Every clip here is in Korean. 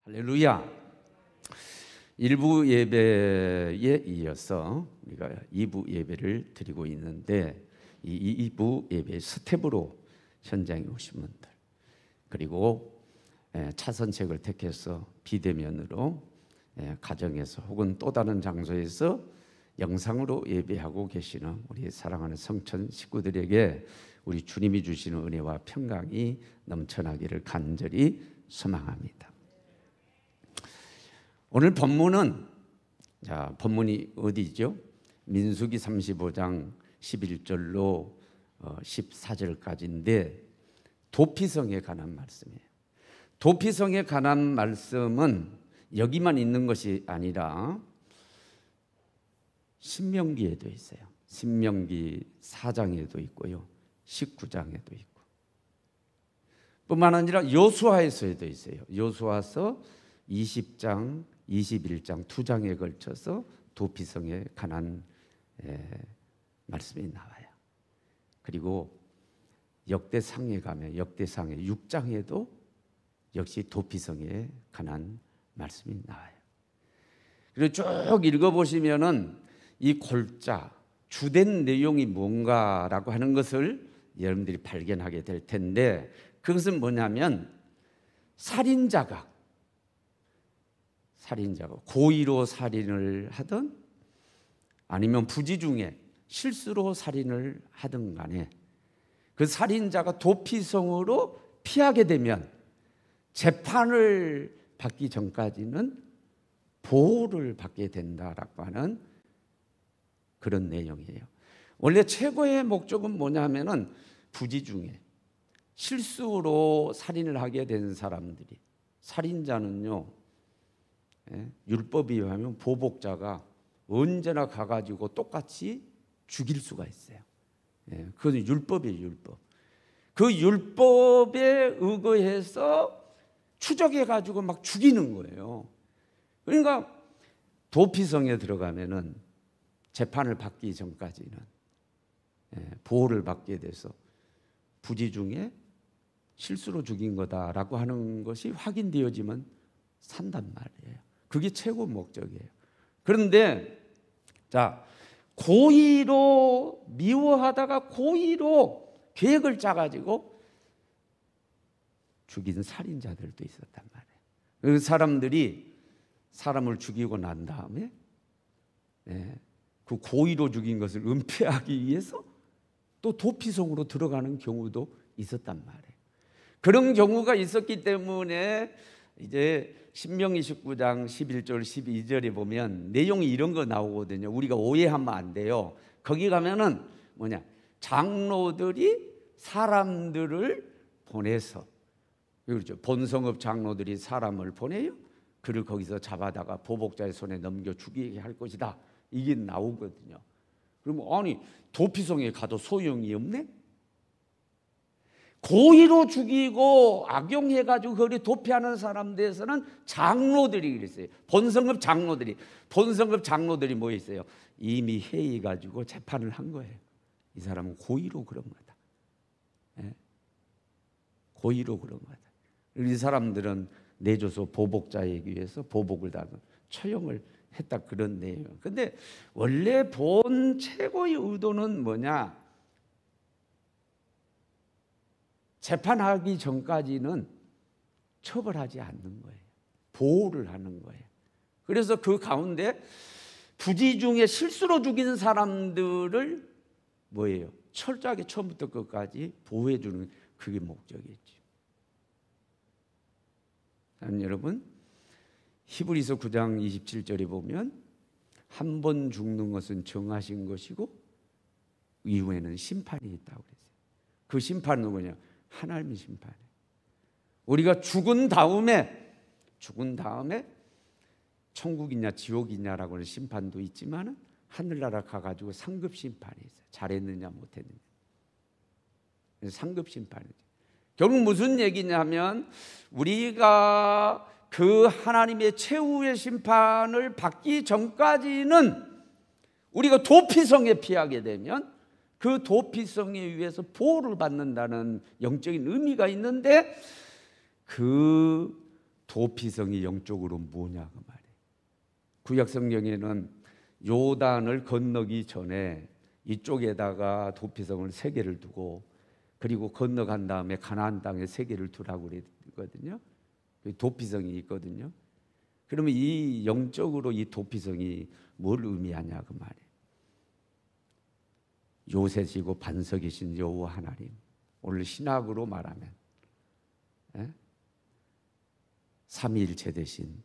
할렐루야. 일부 예배에 이어서 우리가 2부 예배를 드리고 있는데, 이 2부 예배 스텝으로 현장에 오신 분들, 그리고 차선책을 택해서 비대면으로 가정에서 혹은 또 다른 장소에서 영상으로 예배하고 계시는 우리 사랑하는 성천 식구들에게 우리 주님이 주시는 은혜와 평강이 넘쳐나기를 간절히 소망합니다. 오늘 본문은, 본문이 어디죠? 민수기 35장 11절로 14절까지인데 도피성에 관한 말씀이에요. 도피성에 관한 말씀은 여기만 있는 것이 아니라 신명기에도 있어요. 신명기 4장에도 있고요, 19장에도 있고, 뿐만 아니라 여호수아에서도 있어요. 여호수아서 20장, 21장 두 장에 걸쳐서 도피성에 관한 말씀이 나와요. 그리고 역대상에 가면 역대상의 6장에도 역시 도피성에 관한 말씀이 나와요. 그리고 쭉 읽어보시면은 이 골자, 주된 내용이 뭔가라고 하는 것을 여러분들이 발견하게 될 텐데, 그것은 뭐냐면 살인자가 고의로 살인을 하든 아니면 부지 중에 실수로 살인을 하든 간에 그 살인자가 도피성으로 피하게 되면 재판을 받기 전까지는 보호를 받게 된다라고 하는 그런 내용이에요. 원래 최고의 목적은 뭐냐면은 부지 중에 실수로 살인을 하게 된 사람들이, 살인자는요, 율법에 의하면 보복자가 언제나 가가지고 똑같이 죽일 수가 있어요. 그건 율법이에요, 율법. 그 율법에 의거해서 추적해가지고 막 죽이는 거예요. 그러니까 도피성에 들어가면은 재판을 받기 전까지는 보호를 받게 돼서 부지 중에 실수로 죽인 거다라고 하는 것이 확인되어지면 산단 말이에요. 그게 최고 목적이에요. 그런데 고의로 미워하다가 고의로 계획을 짜가지고 죽인 살인자들도 있었단 말이에요. 그 사람들이 사람을 죽이고 난 다음에 그 고의로 죽인 것을 은폐하기 위해서 또 도피성으로 들어가는 경우도 있었단 말이에요. 그런 경우가 있었기 때문에 이제 신명기 19장 11절 12절에 보면 내용이 이런 거 나오거든요. 우리가 오해하면 안 돼요. 거기 가면은 장로들이 사람들을 보내서, 그렇죠, 본성업 장로들이 사람을 보내요. 그를 거기서 잡아다가 보복자의 손에 넘겨 죽이게 할 것이다, 이게 나오거든요. 그러면 아니, 도피성에 가도 소용이 없네? 고의로 죽이고 악용해가지고 거기 도피하는 사람들에서는 장로들이 그랬어요. 본성급 장로들이 뭐 있어요? 이미 회의가지고 재판을 한 거예요. 이 사람은 고의로 그런 거다. 고의로 그런 거다. 이 사람들은 내줘서 보복자에게 위해서 보복을 당하고 처형을 했다, 그런 내용. 근데 원래 본 최고의 의도는 뭐냐? 재판하기 전까지는 처벌하지 않는 거예요. 보호를 하는 거예요. 그래서 그 가운데 부지 중에 실수로 죽이는 사람들을 뭐예요? 철저하게 처음부터 끝까지 보호해 주는, 그게 목적이었죠. 여러분, 히브리서 9장 27절에 보면 한 번 죽는 것은 정하신 것이고 이후에는 심판이 있다고 그랬어요. 그 심판은 뭐냐? 하나님의 심판이에요. 우리가 죽은 다음에 천국이냐 지옥이냐라고 하는 심판도 있지만 하늘나라 가가지고 상급 심판이 있어요. 잘했느냐 못했느냐, 상급 심판이죠. 결국 무슨 얘기냐면 우리가 그 하나님의 최후의 심판을 받기 전까지는 우리가 도피성에 피하게 되면 그 도피성에 의해서 보호를 받는다는 영적인 의미가 있는데, 그 도피성이 영적으로 뭐냐 그 말이에요. 구약 성경에는 요단을 건너기 전에 이쪽에다가 도피성을 3개를 두고 그리고 건너간 다음에 가나안 땅에 3개를 두라고 그랬거든요. 도피성이 있거든요. 그러면 이 영적으로 이 도피성이 뭘 의미하냐 그 말이에요. 요새시고 반석이신 여호와 하나님, 오늘 신학으로 말하면 삼위일체 되신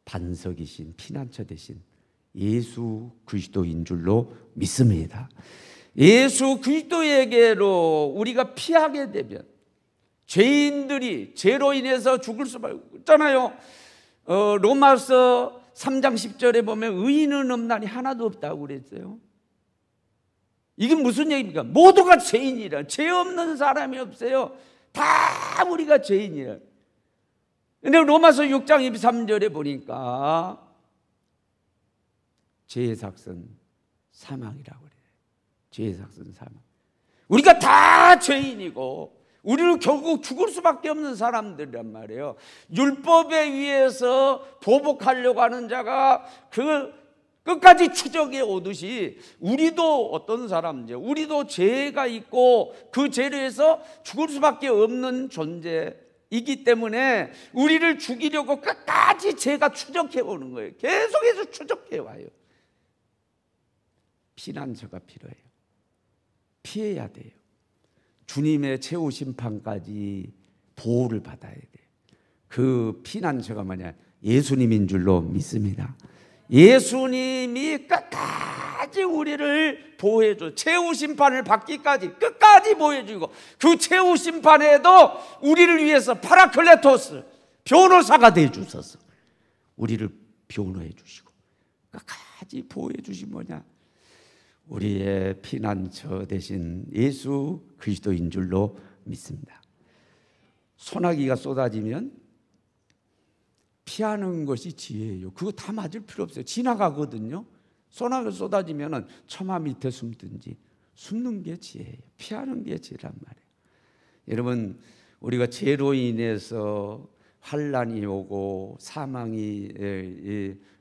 반석이신 피난처 되신 예수 그리스도인 줄로 믿습니다. 예수 그리스도에게로 우리가 피하게 되면 죄인들이 죄로 인해서 죽을 수밖에 없잖아요. 로마서 3장 10절에 보면 의인은 없나니 하나도 없다고 그랬어요. 이게 무슨 얘기입니까? 모두가 죄인이라. 죄 없는 사람이 없어요. 다 우리가 죄인이라. 근데 로마서 6장 23절에 보니까 죄의 삭은 사망이라고 그래요. 죄의 삭은 사망. 우리가 다 죄인이고 우리는 결국 죽을 수밖에 없는 사람들이란 말이에요. 율법에 의해서 보복하려고 하는 자가 그 끝까지 추적해 오듯이 우리도 어떤 사람이죠. 우리도 죄가 있고 그 죄로 해서 죽을 수밖에 없는 존재이기 때문에 우리를 죽이려고 끝까지 죄가 추적해 오는 거예요. 계속해서 추적해 와요. 피난처가 필요해요. 피해야 돼요. 주님의 최후 심판까지 보호를 받아야 돼요. 그 피난처가 뭐냐? 예수님인 줄로 믿습니다. 예수님이 끝까지 우리를 보호해줘. 최후 심판을 받기까지 끝까지 보호해주고 그 최후 심판에도 우리를 위해서 파라클레토스 변호사가 되어주셔서 우리를 변호해 주시고 끝까지 보호해 주신 뭐냐? 우리의 피난처 되신 예수 그리스도인 줄로 믿습니다. 소나기가 쏟아지면 피하는 것이 지혜예요. 그거 다 맞을 필요 없어요. 지나가거든요. 소나기가 쏟아지면 처마 밑에 숨든지 숨는 게 지혜예요. 피하는 게 지혜란 말이에요. 여러분, 우리가 죄로 인해서 환난이 오고 사망이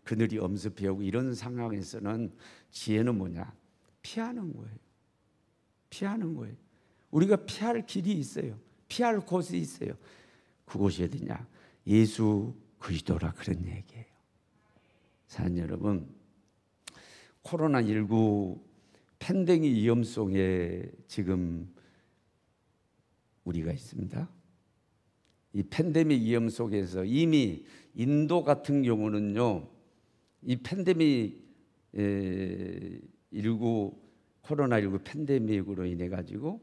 그늘이 엄습해 오고 이런 상황에서는 지혜는 뭐냐? 피하는 거예요. 피하는 거예요. 우리가 피할 길이 있어요. 피할 곳이 있어요. 그곳이 어디냐? 예수 그리스도라 그런 얘기예요. 사랑하는 여러분, 코로나19 팬데믹 위험 속에 지금 우리가 있습니다. 이 팬데믹 위험 속에서 이미 인도 같은 경우는요, 이 팬데믹 코로나19 팬데믹으로 인해 가지고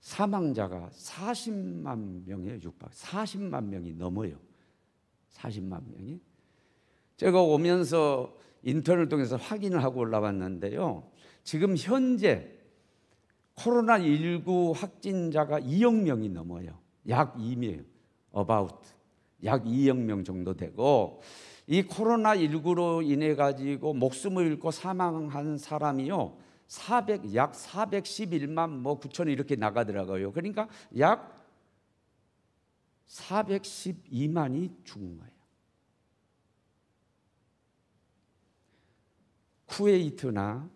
사망자가 40만 명에 육박, 40만 명이 넘어요. 40만 명이. 제가 오면서 인터넷을 통해서 확인을 하고 올라왔는데요, 지금 현재 코로나19 확진자가 2억 명이 넘어요. 약 2명, 약 2억 명 정도 되고, 이 코로나19로 인해 가지고 목숨을 잃고 사망한 사람이요, 약 411만 9천 이렇게 나가더라고요. 그러니까 약 412만이 죽은 거예요. 쿠웨이트나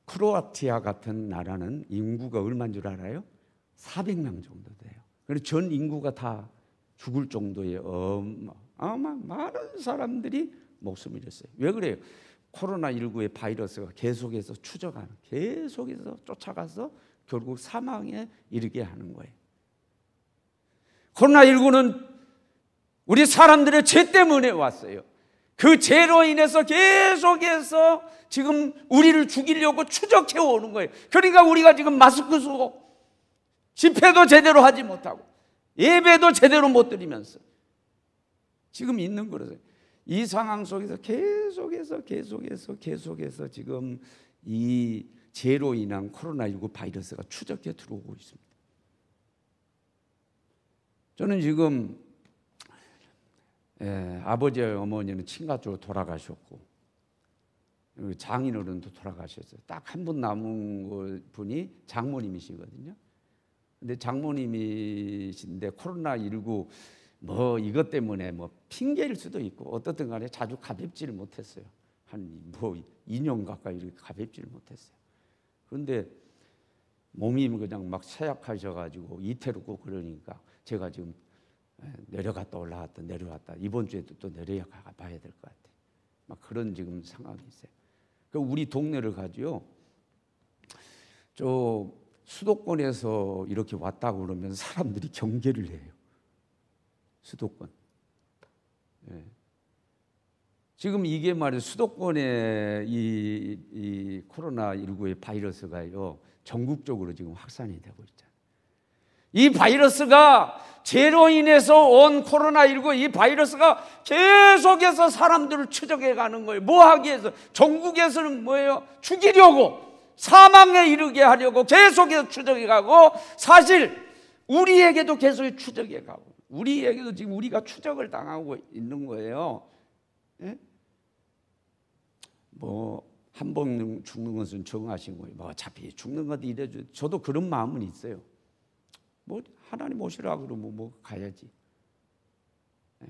크로아티아 같은 나라는 인구가 얼마인 줄 알아요? 400명 정도 돼요. 그래서 전 인구가 다 죽을 정도의 많은 사람들이 목숨을 잃었어요. 왜 그래요? 코로나19의 바이러스가 계속해서 계속해서 쫓아가서 결국 사망에 이르게 하는 거예요. 코로나19는 우리 사람들의 죄 때문에 왔어요. 그 죄로 인해서 계속해서 지금 우리를 죽이려고 추적해 오는 거예요. 그러니까 우리가 지금 마스크 쓰고 집회도 제대로 하지 못하고 예배도 제대로 못 드리면서 지금 있는 거라서요. 이 상황 속에서 계속해서 지금 이 죄로 인한 코로나19 바이러스가 추적해 들어오고 있습니다. 저는 지금 아버지 어머니는 친가 쪽으로 돌아가셨고 장인어른도 돌아가셨어요. 딱 한 분 남은 분이 장모님이시거든요. 근데 장모님이신데 코로나19 뭐 이것 때문에 뭐 핑계일 수도 있고 어떻든 간에 자주 가뵙지를 못했어요. 한 뭐 2년 가까이 이렇게 가뵙지를 못했어요. 그런데 몸이 그냥 막 쇠약하셔가지고 이태롭고 그러니까 제가 지금 내려갔다 올라갔다 내려왔다 이번 주에도 또 내려가 봐야 될 것 같아요. 막 그런 지금 상황이 있어요. 그 우리 동네를 가지요. 저 수도권에서 이렇게 왔다고 그러면 사람들이 경계를 해요. 수도권. 예. 지금 이게 말이에요. 수도권에 이 코로나19의 바이러스가요. 전국적으로 지금 확산이 되고 있잖아요. 이 바이러스가 죄로 인해서 온 코로나19 이 바이러스가 계속해서 사람들을 추적해 가는 거예요. 뭐 하기 위해서? 전국에서는 뭐예요? 죽이려고, 사망에 이르게 하려고 계속해서 추적해 가고, 사실 우리에게도 계속 추적해 가고, 우리에게도 지금 우리가 추적을 당하고 있는 거예요. 예? 뭐 한 번 죽는 것은 정하신 거예요. 뭐 어차피 죽는 것도 이래줘. 저도 그런 마음은 있어요. 뭐 하나님 오시라 그러면 뭐 가야지. 예.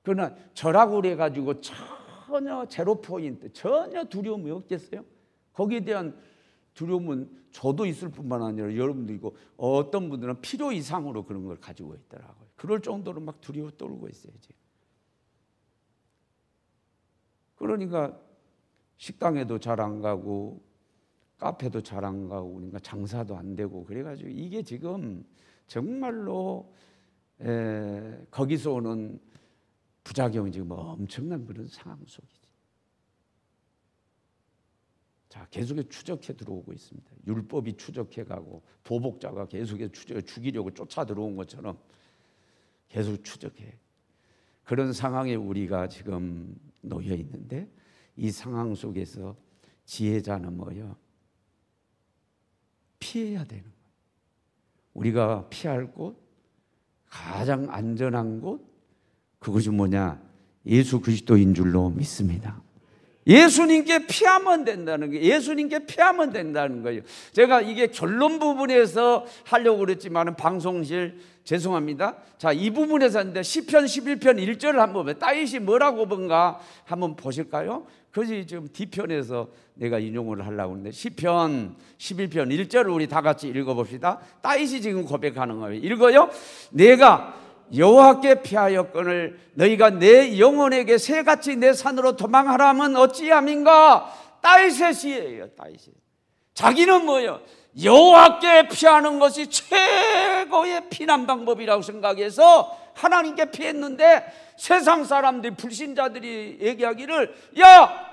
그러나 저라고 그래가지고 전혀 제로 포인트, 전혀 두려움이 없겠어요? 거기에 대한 두려움은 저도 있을 뿐만 아니라 여러분도 있고 어떤 분들은 필요 이상으로 그런 걸 가지고 있더라고요. 그럴 정도로 막 두려워 떨고 있어요 지금. 그러니까 식당에도 잘 안 가고 카페도 잘 안 가고 그러니까 장사도 안 되고 그래가지고 이게 지금 정말로 거기서 오는 부작용이 지금 엄청난 그런 상황 속이지. 자, 계속해서 추적해 들어오고 있습니다. 율법이 추적해 가고 보복자가 계속해서 죽이려고 쫓아 들어온 것처럼 계속 추적해. 그런 상황에 우리가 지금 놓여 있는데 이 상황 속에서 지혜자는 뭐예요? 피해야 되는 거예요. 우리가 피할 곳, 가장 안전한 곳, 그것이 뭐냐? 예수 그리스도인 줄로 믿습니다. 예수님께 피하면 된다는 거예요. 예수님께 피하면 된다는 거예요. 제가 이게 결론 부분에서 하려고 그랬지만 방송실 죄송합니다. 자, 이 부분에서 하는데 시편 11편 1절을 한번 보면 다윗이 뭐라고 본가 한번 보실까요? 그것이 지금 D편에서 내가 인용을 하려고 하는데 시편 11편 1절을 우리 다 같이 읽어봅시다. 다윗이 지금 고백하는 거예요. 읽어요. 내가 여호와께 피하였거늘 너희가 내 영혼에게 새같이 내 산으로 도망하라면 어찌함인가. 다윗의 시예요. 다윗이 자기는 뭐예요? 여호와께 피하는 것이 최고의 피난 방법이라고 생각해서 하나님께 피했는데 세상 사람들이 불신자들이 얘기하기를 야,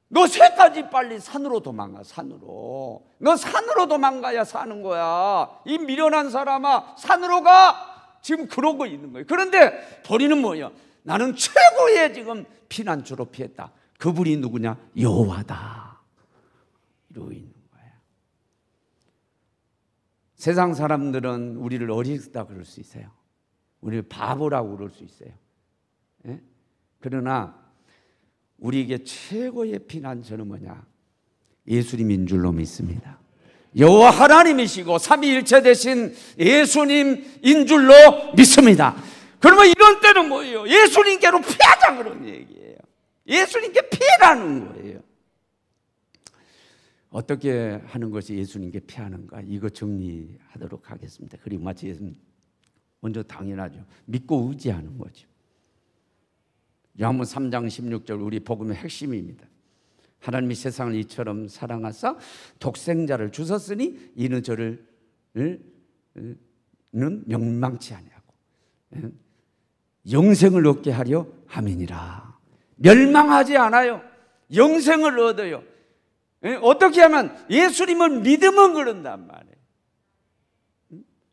너 새까지 빨리 산으로 도망가. 산으로. 너 산으로 도망가야 사는 거야. 이 미련한 사람아 산으로 가. 지금 그러고 있는 거예요. 그런데 본인은 뭐예요? 나는 최고의 지금 피난처로 피했다. 그분이 누구냐? 여호와다. 이러고 있는 거예요. 세상 사람들은 우리를 어리석다 그럴 수 있어요. 우리를 바보라고 그럴 수 있어요. 예? 그러나 우리에게 최고의 피난처는 뭐냐? 예수님인 줄로 믿습니다. 여호와 하나님이시고 삼위일체 되신 예수님인 줄로 믿습니다. 그러면 이런 때는 뭐예요? 예수님께로 피하자 그런 얘기예요. 예수님께 피해라는 거예요. 어떻게 하는 것이 예수님께 피하는가? 이거 정리하도록 하겠습니다. 그리고 마치 먼저 당연하죠. 믿고 의지하는 거죠. 요한복음 3장 16절 우리 복음의 핵심입니다. 하나님이 세상을 이처럼 사랑하사 독생자를 주셨으니 이는 저를 멸망치 아니하고 영생을 얻게 하려 함이니라. 멸망하지 않아요. 영생을 얻어요. 어떻게 하면? 예수님을 믿으면 그런단 말이에요.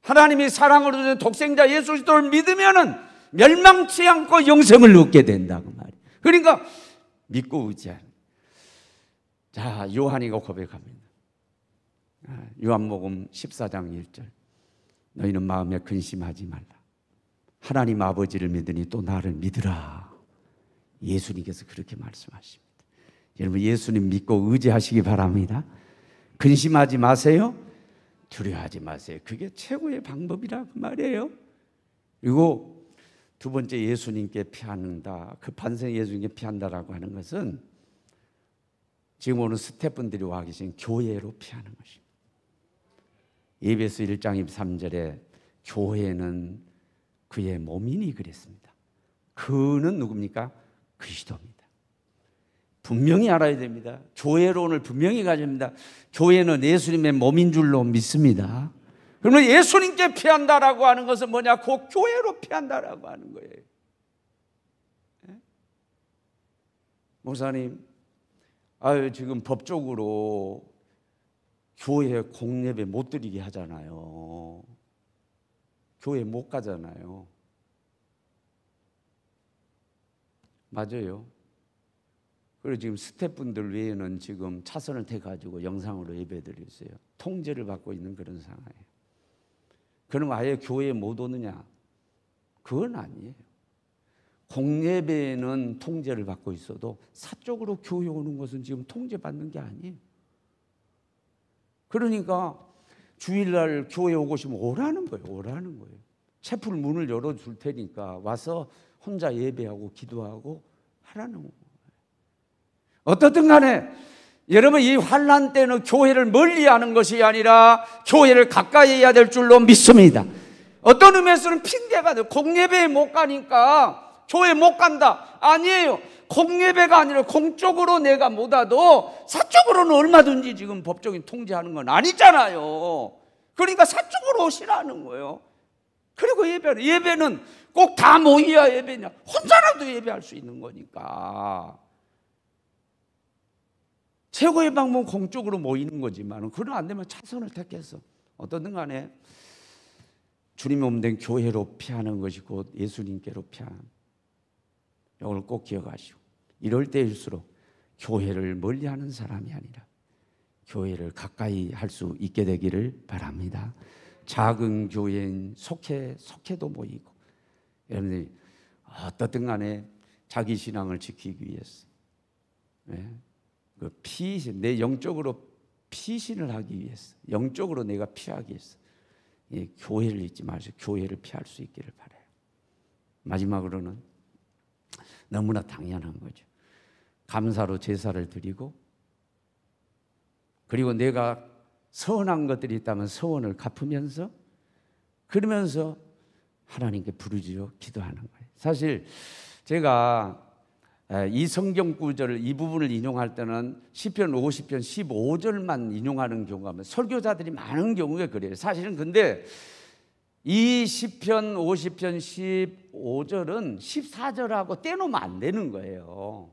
하나님이 사랑으로 주신 독생자 예수 그리스도를 믿으면은 멸망치 않고 영생을 얻게 된다고 말이에요. 그러니까 믿고 의지하는. 자, 요한이가 고백합니다. 요한복음 14장 1절. 너희는 마음에 근심하지 말라. 하나님 아버지를 믿으니 또 나를 믿으라. 예수님께서 그렇게 말씀하십니다. 여러분 예수님 믿고 의지하시기 바랍니다. 근심하지 마세요. 두려워하지 마세요. 그게 최고의 방법이라 그 말이에요. 그리고 두 번째, 예수님께 피한다. 그 반생 예수님께 피한다라고 하는 것은 지금 오늘 스태프분들이 와 계신 교회로 피하는 것입니다. 에베소 1장 23절에 교회는 그의 몸이니 그랬습니다. 그는 누굽니까? 그리스도입니다. 분명히 알아야 됩니다. 교회론을 분명히 가져야 됩니다. 교회는 예수님의 몸인 줄로 믿습니다. 그러면 예수님께 피한다라고 하는 것은 뭐냐? 그 교회로 피한다라고 하는 거예요. 네? 목사님, 지금 법적으로 교회 공예배 못 드리게 하잖아요. 교회 못 가잖아요. 맞아요. 그리고 지금 스태프분들 외에는 지금 차선을 태가지고 영상으로 예배드리고 있어요. 통제를 받고 있는 그런 상황이에요. 그럼 아예 교회에 못 오느냐? 그건 아니에요. 공예배는 통제를 받고 있어도 사적으로 교회 오는 것은 지금 통제받는 게 아니에요. 그러니까 주일날 교회 오고 싶으면 오라는 거예요. 오라는 거예요. 채플 문을 열어줄 테니까 와서 혼자 예배하고 기도하고 하라는 거예요. 어떻든 간에 여러분, 이 환난 때는 교회를 멀리하는 것이 아니라 교회를 가까이 해야 될 줄로 믿습니다. 어떤 의미에서는 핑계가 돼요. 공예배에 못 가니까 교회 못 간다. 아니에요. 공예배가 아니라 공적으로 내가 못 와도 사적으로는 얼마든지 지금 법적인 통제하는 건 아니잖아요. 그러니까 사적으로 오시라는 거예요. 그리고 예배는 꼭 다 모여야 예배냐? 혼자라도 예배할 수 있는 거니까. 최고의 방법은 공적으로 모이는 거지만 그건 안 되면 차선을 택해서 어떻든 간에 주님 몸된 교회로 피하는 것이 곧 예수님께로 피하는, 이걸 꼭 기억하시고, 이럴 때일수록 교회를 멀리하는 사람이 아니라 교회를 가까이 할 수 있게 되기를 바랍니다. 작은 교회인 속회도 모이고, 여러분들이 어떻든 간에 자기 신앙을 지키기 위해서, 그 피신, 내 영적으로 피신을 하기 위해서, 영적으로 내가 피하기 위해서 교회를 잊지 마시고 교회를 피할 수 있기를 바라요. 마지막으로는 너무나 당연한 거죠. 감사로 제사를 드리고, 그리고 내가 서운한 것들이 있다면 서원을 갚으면서, 그러면서 하나님께 부르짖어 기도하는 거예요. 사실 제가 이 성경 구절을, 이 부분을 인용할 때는 시편 50편 15절만 인용하는 경우가 많아요. 설교자들이 많은 경우에 그래요. 사실은 근데 이 시편 50편 15절은 14절하고 떼놓으면 안 되는 거예요.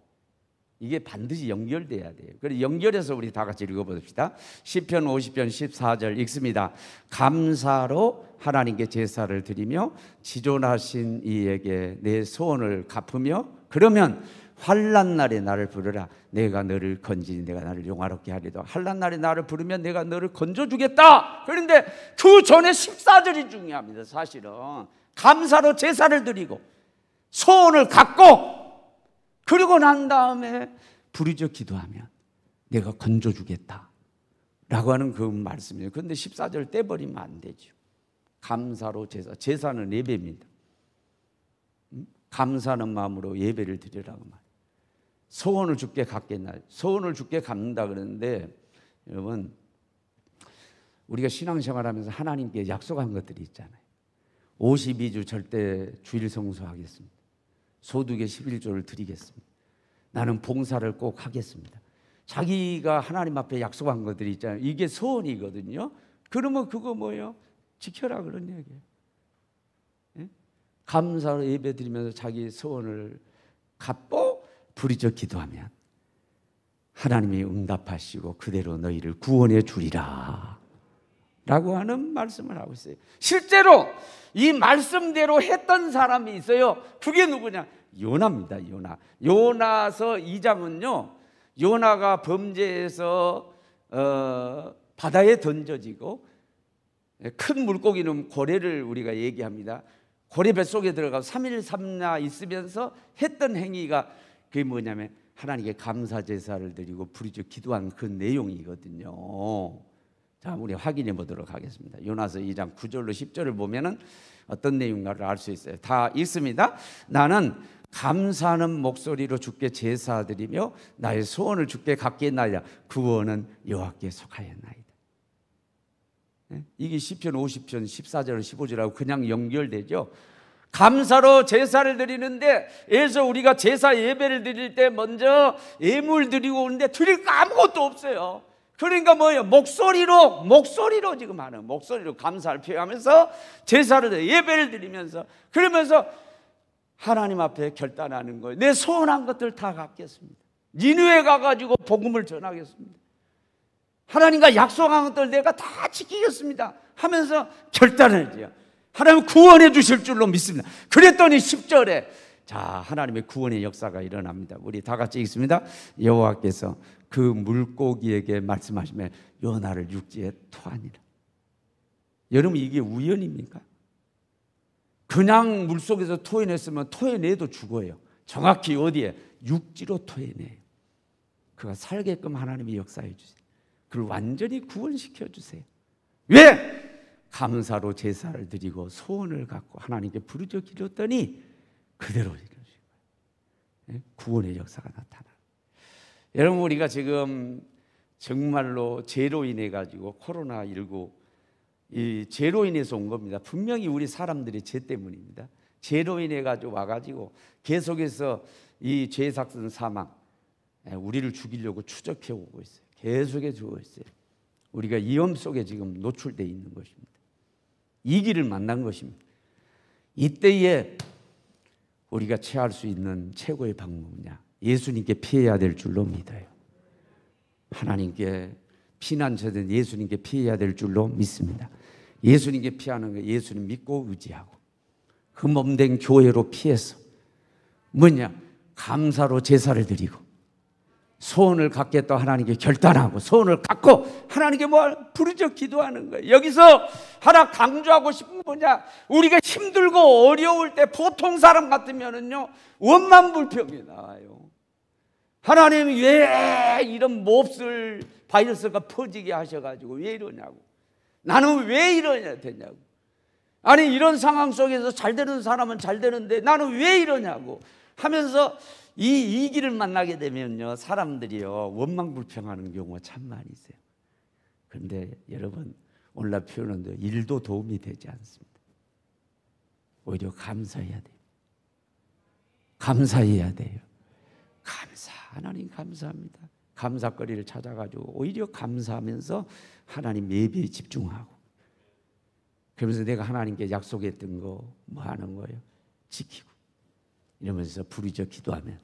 이게 반드시 연결돼야 돼요. 그래서 연결해서 우리 다 같이 읽어봅시다. 시편 50편 14절 읽습니다. 감사로 하나님께 제사를 드리며 지존하신 이에게 내 소원을 갚으며, 그러면 환난 날에 나를 부르라. 내가 너를 건지니 내가 나를 용화롭게 하리도. 환난 날에 나를 부르면 내가 너를 건져주겠다. 그런데 그 전에 14절이 중요합니다. 사실은 감사로 제사를 드리고 소원을 갖고, 그리고 난 다음에 부르짖어 기도하면 내가 건져주겠다 라고 하는 그 말씀이에요. 그런데 14절 떼버리면 안 되죠. 감사로 제사는 예배입니다. 감사하는 마음으로 예배를 드리라고 말해요. 소원을 주께 갚겠나, 소원을 주께 갚는다 그러는데, 여러분, 우리가 신앙생활하면서 하나님께 약속한 것들이 있잖아요. 52주 절대 주일 성수하겠습니다. 소득의 11조를 드리겠습니다. 나는 봉사를 꼭 하겠습니다. 자기가 하나님 앞에 약속한 것들이 있잖아요. 이게 소원이거든요. 그러면 그거 뭐예요? 지켜라 그런 얘기예요. 예? 감사로 예배 드리면서 자기 소원을 갚고 부르짖어 기도하면 하나님이 응답하시고 그대로 너희를 구원해 주리라 라고 하는 말씀을 하고 있어요. 실제로 이 말씀대로 했던 사람이 있어요. 그게 누구냐? 요나입니다. 요나서 2장은요, 요나가 범죄해서 바다에 던져지고, 큰 물고기는 고래를 우리가 얘기합니다. 고래 뱃속에 들어가서 3일 3나 있으면서 했던 행위가 그게 뭐냐면 하나님께 감사 제사를 드리고 부르짖어 기도한 그 내용이거든요. 자, 우리 확인해 보도록 하겠습니다. 요나서 2장 9절로 10절을 보면은 어떤 내용인가를 알 수 있어요. 다 읽습니다. 나는 감사하는 목소리로 주께 제사드리며 나의 소원을 주께 갚겠나이다. 구원은 여호와께 속하였나이다. 이게 시편 50편 14절 15절하고 그냥 연결되죠. 감사로 제사를 드리는데, 그래서 우리가 제사 예배를 드릴 때 먼저 예물 드리고 오는데 드릴 거 아무것도 없어요. 그러니까 뭐예요? 목소리로 지금 하는, 목소리로 감사를 표현하면서 제사를 예배를 드리면서, 그러면서 하나님 앞에 결단하는 거예요. 내 소원한 것들 다 갚겠습니다. 니느웨 가가지고 복음을 전하겠습니다. 하나님과 약속한 것들 내가 다 지키겠습니다 하면서 결단을 해요. 하나님 구원해 주실 줄로 믿습니다. 그랬더니 10절에 자, 하나님의 구원의 역사가 일어납니다. 우리 다 같이 읽습니다. 여호와께서 그 물고기에게 말씀하시며 요나를 육지에 토하니라. 여러분, 이게 우연입니까? 그냥 물속에서 토해냈으면 토해내도 죽어요. 정확히 어디에? 육지로 토해내요. 그가 살게끔 하나님이 역사해 주세요. 그를 완전히 구원시켜 주세요. 왜? 감사로 제사를 드리고 소원을 갖고 하나님께 부르짖어 기렸더니 그대로 이루어진 거예요. 구원의 역사가 나타나. 여러분, 우리가 지금 정말로 죄로 인해 가지고 코로나19, 이 죄로 인해서 온 겁니다. 분명히 우리 사람들의 죄 때문입니다. 죄로 인해 가지고 와가지고 계속해서 이 죄삭선 사망, 우리를 죽이려고 추적해 오고 있어요. 계속해서 오고 있어요. 우리가 위험 속에 지금 노출되어 있는 것입니다. 이 길을 만난 것입니다. 이때에 우리가 취할 수 있는 최고의 방법이냐? 예수님께 피해야 될 줄로 믿어요. 하나님께 피난처된 예수님께 피해야 될 줄로 믿습니다. 예수님께 피하는 거, 예수님 믿고 의지하고 그 몸된 교회로 피해서 뭐냐? 감사로 제사를 드리고 소원을 갖겠다 하나님께 결단하고 소원을 갖고 하나님께 뭐 부르짖어 기도하는 거예요. 여기서 하나 강조하고 싶은 건 뭐냐? 우리가 힘들고 어려울 때 보통 사람 같으면은요 원망불평이 나와요. 하나님이 왜 이런 몹쓸 바이러스가 퍼지게 하셔가지고 왜 이러냐고, 나는 왜 이러냐 되냐고, 아니 이런 상황 속에서 잘 되는 사람은 잘 되는데 나는 왜 이러냐고 하면서 이 길을 만나게 되면요 사람들이요 원망불평하는 경우가 참 많이 있어요. 그런데 여러분, 오늘날 표현은 일도 도움이 되지 않습니다. 오히려 감사해야 돼요. 감사해야 돼요. 감사, 하나님 감사합니다. 감사거리를 찾아가지고 오히려 감사하면서 하나님 예배에 집중하고, 그러면서 내가 하나님께 약속했던 거 뭐 하는 거예요? 지키고 이러면서 부르짖어 기도하면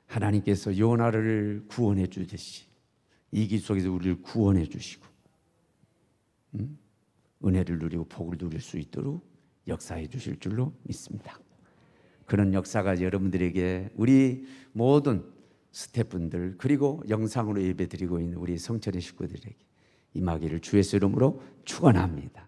하나님께서 요나를 구원해 주듯이 이 길 속에서 우리를 구원해 주시고 은혜를 누리고 복을 누릴 수 있도록 역사해 주실 줄로 믿습니다. 그런 역사가 여러분들에게, 우리 모든 스태프분들, 그리고 영상으로 예배드리고 있는 우리 성철의 식구들에게 임하기를 주의 이름으로 축원합니다.